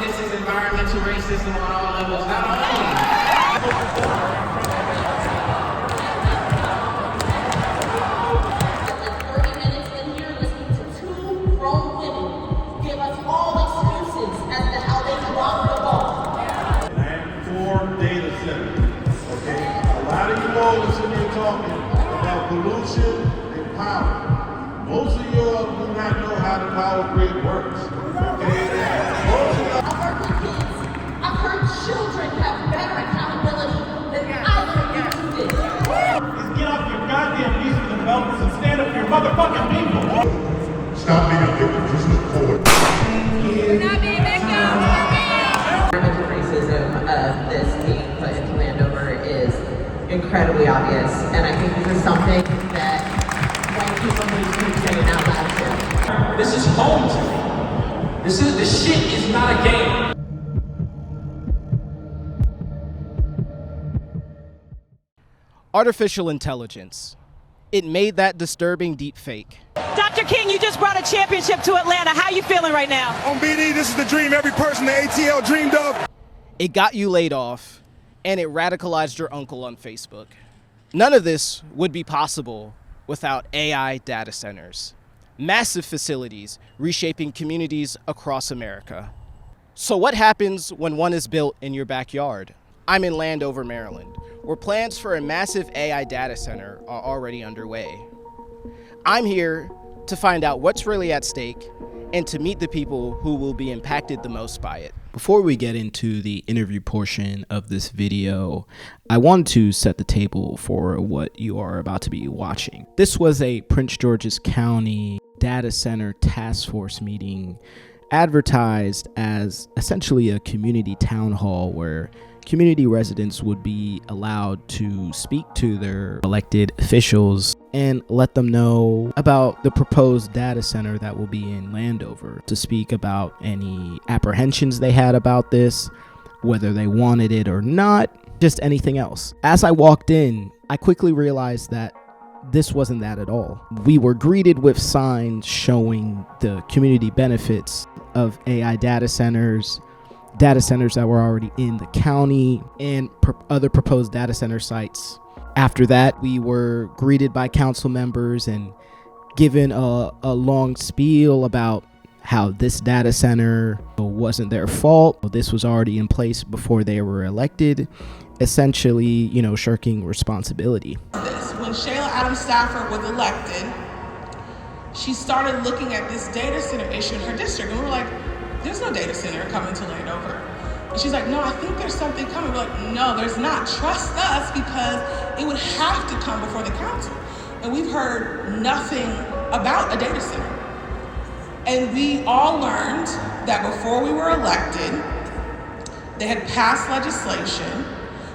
this is environmental racism on all levels, not only. Talking about pollution and power. Most of you do not know how the power grid works. Okay? I've heard with kids. I've heard children have better accountability than I can do this. Just get off your goddamn knees for the developers and stand up for your motherfucking people. Stop being a victim. Just look forward. We're not being victims. Environmental racism of this being put into Landover is incredibly obvious, and I think this is something that white people need to be saying out loud too. This is home to me. This shit is not a game. Artificial intelligence. It made that disturbing deep fake. Dr. King, you just brought a championship to Atlanta. How are you feeling right now? On BD, this is the dream every person in ATL dreamed of. It got you laid off, and it radicalized your uncle on Facebook. None of this would be possible without AI data centers. Massive facilities reshaping communities across America. So what happens when one is built in your backyard? I'm in Landover, Maryland, where plans for a massive AI data center are already underway. I'm here to find out what's really at stake and to meet the people who will be impacted the most by it. Before we get into the interview portion of this video, I want to set the table for what you are about to be watching. This was a Prince George's County Data Center Task Force meeting advertised as essentially a community town hall where community residents would be allowed to speak to their elected officials and let them know about the proposed data center that will be in Landover, to speak about any apprehensions they had about this, whether they wanted it or not, just anything else. As I walked in, I quickly realized that this wasn't that at all. We were greeted with signs showing the community benefits of AI data centers that were already in the county, and other proposed data center sites. After that, we were greeted by council members and given a long spiel about how this data center wasn't their fault. This was already in place before they were elected, essentially, shirking responsibility. When Shayla Adams Stafford was elected, she started looking at this data center issue in her district, and we were like, there's no data center coming to Landover. And she's like, no, I think there's something coming. We're like, no, there's not. Trust us, because it would have to come before the council. And we've heard nothing about a data center. And we all learned that before we were elected, they had passed legislation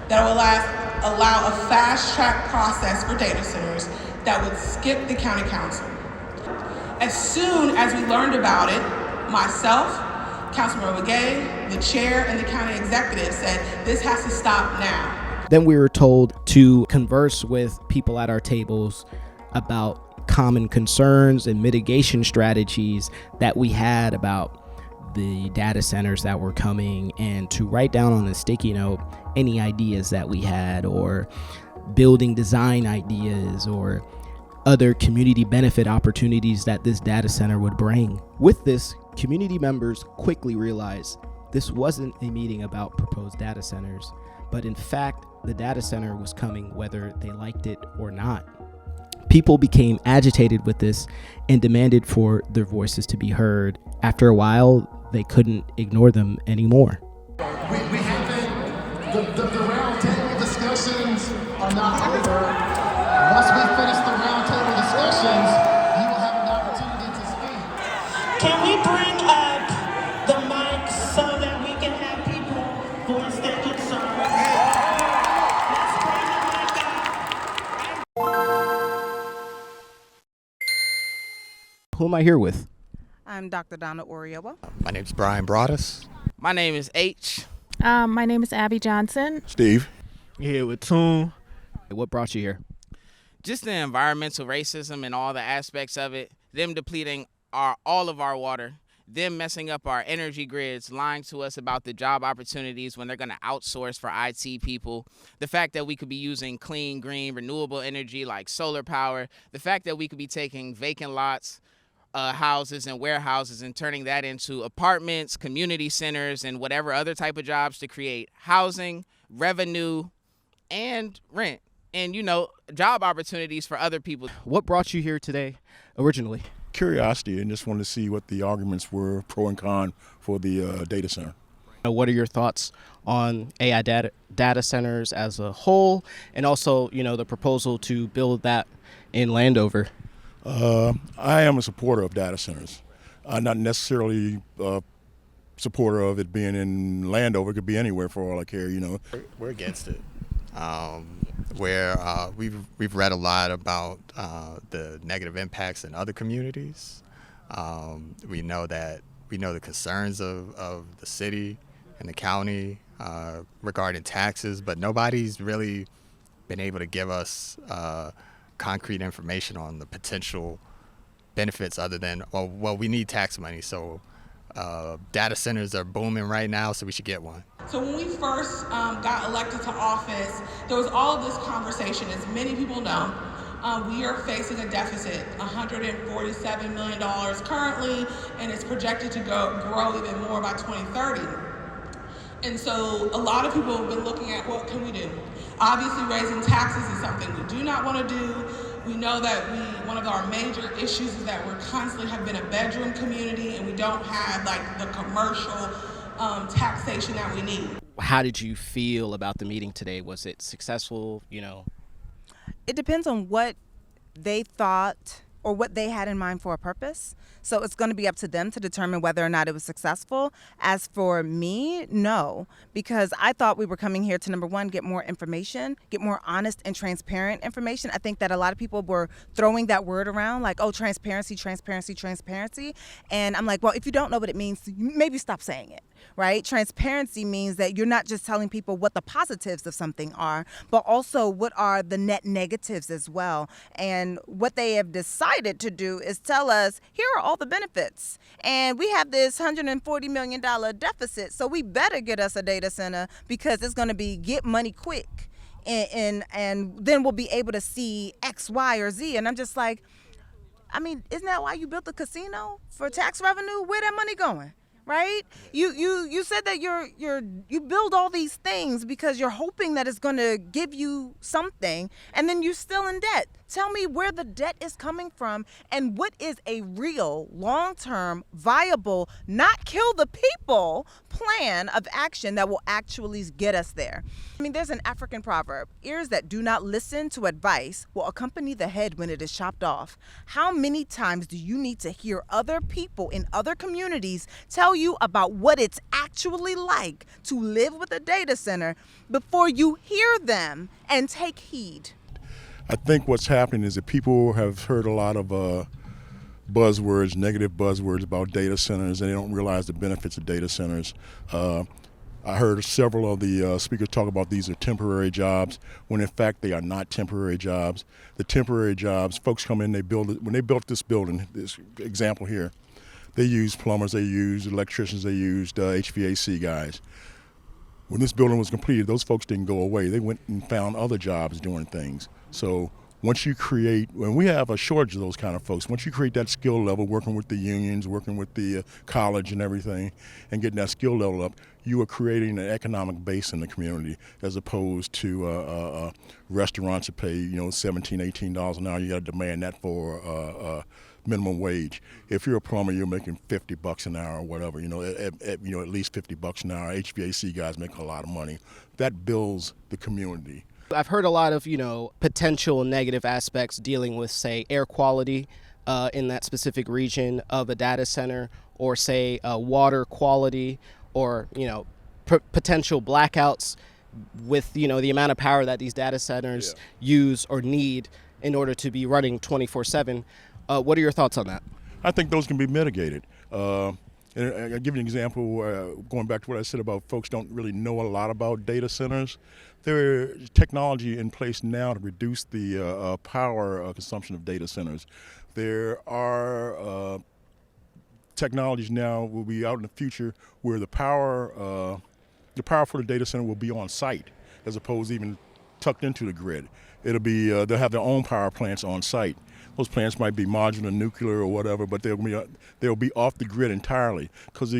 that would allow a fast track process for data centers that would skip the county council. As soon as we learned about it, myself, Councilmember Gay, the chair, and the county executive said, this has to stop now. Then we were told to converse with people at our tables about common concerns and mitigation strategies that we had about the data centers that were coming, and to write down on a sticky note any ideas that we had, or building design ideas, or other community benefit opportunities that this data center would bring. With this, community members quickly realized this wasn't a meeting about proposed data centers, but in fact, the data center was coming whether they liked it or not. People became agitated with this and demanded for their voices to be heard. After a while, they couldn't ignore them anymore. We haven't, the round table discussions are not over. Once we finish the roundtable discussions, you will have an opportunity to speak. Can we bring up the mic so that we can have people voice their concerns? Let's bring the mic up. Who am I here with? I'm Dr. Donna Oriola. My name is Brian Broadus. My name is H. My name is Abby Johnson. Steve. You're here with Toon. What brought you here? Just the environmental racism and all the aspects of it, them depleting all of our water, them messing up our energy grids, lying to us about the job opportunities when they're going to outsource for IT people, the fact that we could be using clean, green, renewable energy like solar power, the fact that we could be taking vacant lots, houses and warehouses and turning that into apartments, community centers, and whatever other type of jobs to create housing, revenue, and rent, and, job opportunities for other people. What brought you here today originally? Curiosity, and just wanted to see what the arguments were, pro and con, for the data center. What are your thoughts on AI data centers as a whole, and also, the proposal to build that in Landover? I am a supporter of data centers. I'm not necessarily a supporter of it being in Landover. It could be anywhere for all I care, We're against it. We've read a lot about the negative impacts in other communities. We know the concerns of the city and the county regarding taxes, but nobody's really been able to give us concrete information on the potential benefits other than, well, we need tax money, so data centers are booming right now, so we should get one. So when we first got elected to office, there was all of this conversation. As many people know, we are facing a deficit, $147 million currently, and it's projected to grow even more by 2030. And so a lot of people have been looking at what can we do. Obviously, raising taxes is something we do not want to do. We know that one of our major issues is that we're constantly have been a bedroom community, and we don't have like the commercial taxation that we need. How did you feel about the meeting today? Was it successful? It depends on what they thought or what they had in mind for a purpose. So it's going to be up to them to determine whether or not it was successful. As for me, no, because I thought we were coming here to, number one, get more information, get more honest and transparent information. I think that a lot of people were throwing that word around like, oh, transparency, transparency, transparency. And I'm like, well, if you don't know what it means, maybe stop saying it, right? Transparency means that you're not just telling people what the positives of something are, but also what are the net negatives as well. And what they have decided to do is tell us, here are all the benefits. And we have this $140 million deficit, so we better get us a data center because it's going to be get money quick. And then we'll be able to see X, Y, or Z. And I'm just like, I mean, isn't that why you built the casino? For tax revenue? Where that money going? Right? You said that you build all these things because you're hoping that it's going to give you something, and then you're still in debt. Tell me where the debt is coming from and what is a real, long-term, viable, not kill the people plan of action that will actually get us there. I mean, there's an African proverb, ears that do not listen to advice will accompany the head when it is chopped off. How many times do you need to hear other people in other communities tell you about what it's actually like to live with a data center before you hear them and take heed? I think what's happening is that people have heard a lot of buzzwords, negative buzzwords about data centers, and they don't realize the benefits of data centers. I heard several of the speakers talk about these are temporary jobs, when in fact they are not temporary jobs. The temporary jobs, folks come in, they build it. When they built this building, this example here, they used plumbers, they used electricians, they used HVAC guys. When this building was completed, those folks didn't go away. They went and found other jobs doing things. So once you create, when we have a shortage of those kind of folks, once you create that skill level, working with the unions, working with the college and everything, and getting that skill level up, you are creating an economic base in the community, as opposed to restaurants that pay, $17, $18 an hour. You got to demand that for minimum wage. If you're a plumber, you're making $50 an hour or whatever. At least $50 an hour. HVAC guys make a lot of money. That builds the community. I've heard a lot of, potential negative aspects dealing with, say, air quality in that specific region of a data center, or say water quality, or, potential blackouts with, the amount of power that these data centers use or need in order to be running 24/7. What are your thoughts on that? I think those can be mitigated. And I'll give you an example, going back to what I said about folks don't really know a lot about data centers. There is technology in place now to reduce the power consumption of data centers. There are technologies now will be out in the future where the power for the data center will be on site as opposed to even tucked into the grid. It'll be they'll have their own power plants on site. Those plants might be modular, nuclear, or whatever, but they'll be off the grid entirely. Because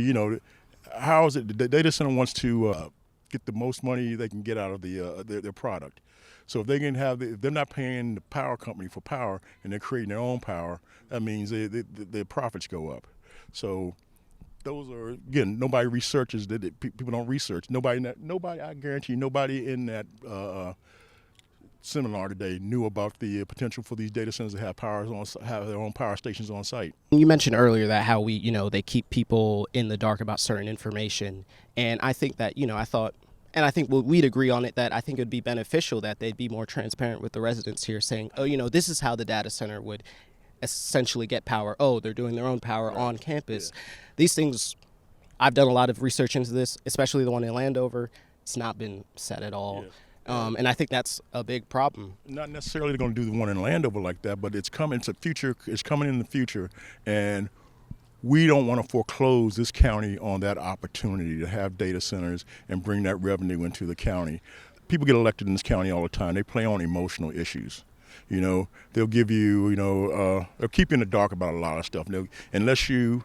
how is it the data center wants to get the most money they can get out of their product? So if they can if they're not paying the power company for power and they're creating their own power, that means their profits go up. So those are, again, nobody researches that. People don't research. Nobody, I guarantee you, nobody in that seminar today knew about the potential for these data centers to have have their own power stations on site. You mentioned earlier that how they keep people in the dark about certain information, and I think that I think we'd agree on it, that I think it would be beneficial that they'd be more transparent with the residents here, saying, oh, this is how the data center would essentially get power. Oh, they're doing their own power on campus. Yeah. These things, I've done a lot of research into this, especially the one in Landover. It's not been said at all. Yeah. And I think that's a big problem. Not necessarily going to do the one in Landover like that, but it's coming. It's coming in the future, and we don't want to foreclose this county on that opportunity to have data centers and bring that revenue into the county. People get elected in this county all the time. They play on emotional issues. They'll give you, they'll keep you in the dark about a lot of stuff. Unless you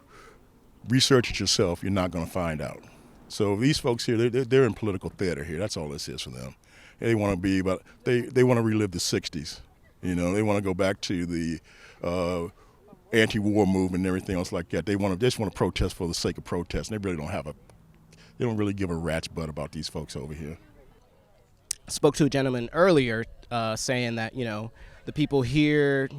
research it yourself, you're not going to find out. So these folks here, they're in political theater here. That's all this is for them. They want to be, but they want to relive the 60s. They want to go back to the anti-war movement and everything else like that. They just want to protest for the sake of protest. And they don't really give a rat's butt about these folks over here. I spoke to a gentleman earlier saying that, the people here,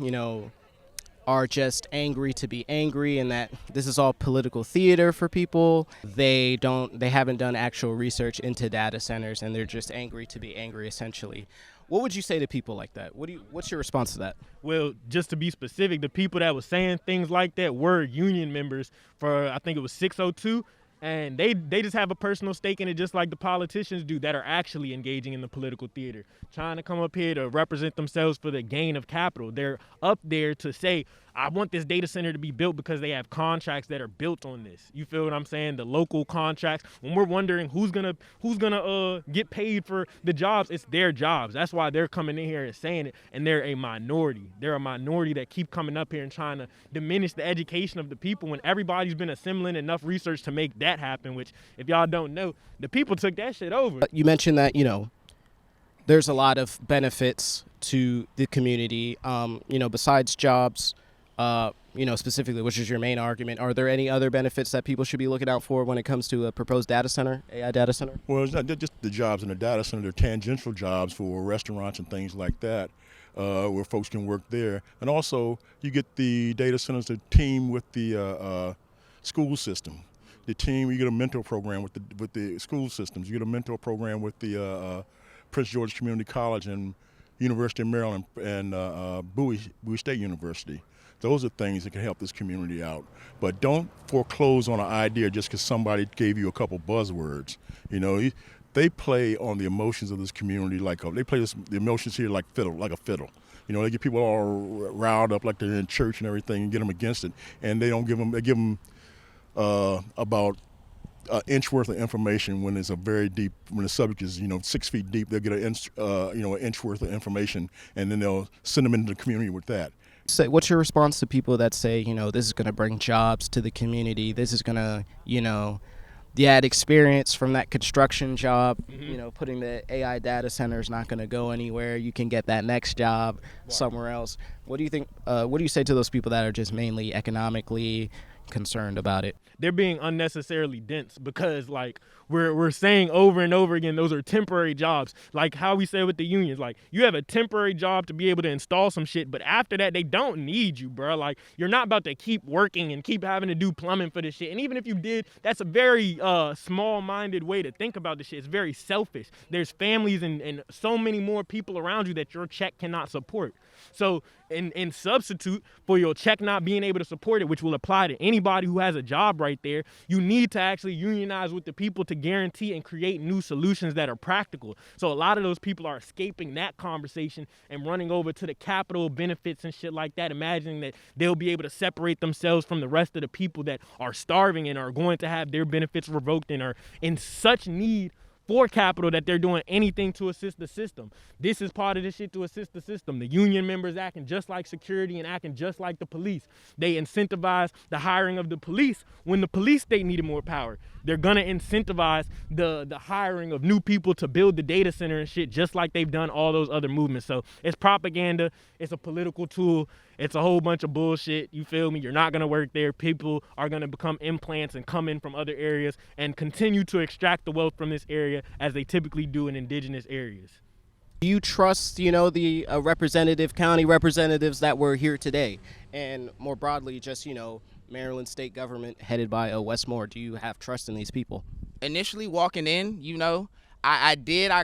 are just angry to be angry, and that this is all political theater for people. They haven't done actual research into data centers, and they're just angry to be angry, essentially. What would you say to people like that? What's your response to that? Well, just to be specific, the people that were saying things like that were union members for, I think it was 602. And they just have a personal stake in it, just like the politicians do that are actually engaging in the political theater, trying to come up here to represent themselves for the gain of capital. They're up there to say, I want this data center to be built because they have contracts that are built on this. You feel what I'm saying? The local contracts. When we're wondering who's gonna get paid for the jobs, it's their jobs. That's why they're coming in here and saying it. And they're a minority. They're a minority that keep coming up here and trying to diminish the education of the people when everybody's been assembling enough research to make that happen, which, if y'all don't know, the people took that shit over. You mentioned that, there's a lot of benefits to the community, besides jobs, specifically, which is your main argument. Are there any other benefits that people should be looking out for when it comes to a proposed data center, AI data center? Well, it's not just the jobs in the data center. They're tangential jobs for restaurants and things like that, where folks can work there. And also, you get the data centers to team with the school system. You get a mentor program with the school systems. You get a mentor program with the Prince George's Community College and University of Maryland and Bowie State University. Those are things that can help this community out. But don't foreclose on an idea just because somebody gave you a couple buzzwords. They play on the emotions of this community they play the emotions here like a fiddle. They get people all riled up like they're in church and everything and get them against it. And they give them about an inch worth of information when it's when the subject is 6 feet deep. They'll get an inch worth of information, and then they'll send them into the community with that. So what's your response to people that say, this is going to bring jobs to the community, this is going to, the add experience from that construction job, putting the AI data center is not going to go anywhere, you can get that next job somewhere else. What do you think, what do you say to those people that are just mainly economically concerned about it? They're being unnecessarily dense because we're saying over and over again, those are temporary jobs. Like how we say with the unions, you have a temporary job to be able to install some shit, but after that, they don't need you, bro. You're not about to keep working and keep having to do plumbing for this shit. And even if you did, that's a very small-minded way to think about this shit. It's very selfish. There's families and so many more people around you that your check cannot support. So in substitute for your check not being able to support it, which will apply to anybody anybody who has a job right there, you need to actually unionize with the people to guarantee and create new solutions that are practical. So a lot of those people are escaping that conversation and running over to the capital benefits and shit like that, imagining that they'll be able to separate themselves from the rest of the people that are starving and are going to have their benefits revoked and are in such need for capital that they're doing anything to assist the system. This is part of this shit to assist the system. The union members acting just like security and acting just like the police. They incentivize the hiring of the police when the police state needed more power. They're gonna incentivize the hiring of new people to build the data center and shit, just like they've done all those other movements. So it's propaganda, it's a political tool, it's a whole bunch of bullshit, you feel me? You're not gonna work there. People are gonna become implants and come in from other areas and continue to extract the wealth from this area as they typically do in indigenous areas. Do you trust, the representative, county representatives that were here today? And more broadly, just, Maryland state government headed by Wes Moore. Do you have trust in these people? Initially walking in, I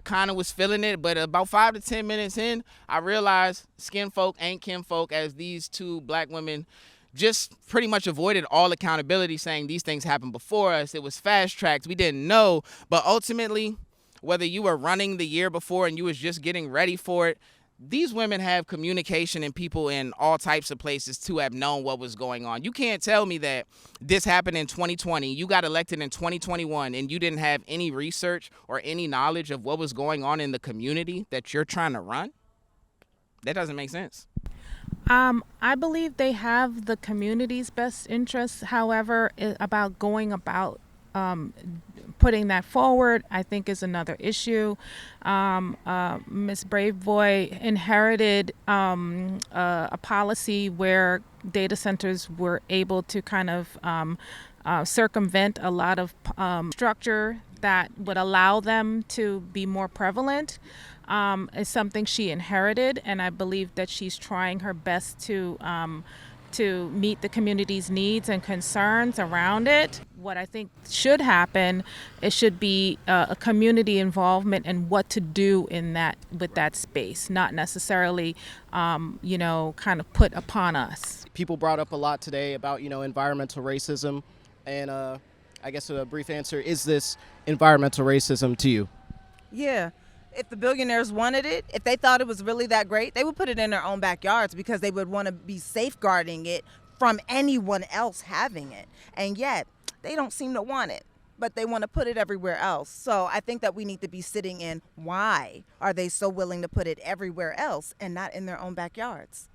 kind of was feeling it, but about 5 to 10 minutes in, I realized skin folk ain't kin folk, as these two black women just pretty much avoided all accountability, saying these things happened before us. It was fast tracked. We didn't know. But ultimately, whether you were running the year before and you was just getting ready for it, these women have communication and people in all types of places to have known what was going on. You can't tell me that this happened in 2020, you got elected in 2021, and you didn't have any research or any knowledge of what was going on in the community that you're trying to run. That doesn't make sense. I believe they have the community's best interests. However, about going about putting that forward, I think, is another issue. Ms. Braveboy inherited a policy where data centers were able to kind of circumvent a lot of structure that would allow them to be more prevalent. Is something she inherited, and I believe that she's trying her best to meet the community's needs and concerns around it. What I think should happen, it should be a community involvement in what to do with that space, not necessarily, kind of put upon us. People brought up a lot today about, environmental racism, and I guess a brief answer, is this environmental racism to you? Yeah. If the billionaires wanted it, if they thought it was really that great, they would put it in their own backyards because they would want to be safeguarding it from anyone else having it. And yet, they don't seem to want it, but they want to put it everywhere else. So I think that we need to be sitting in why are they so willing to put it everywhere else and not in their own backyards?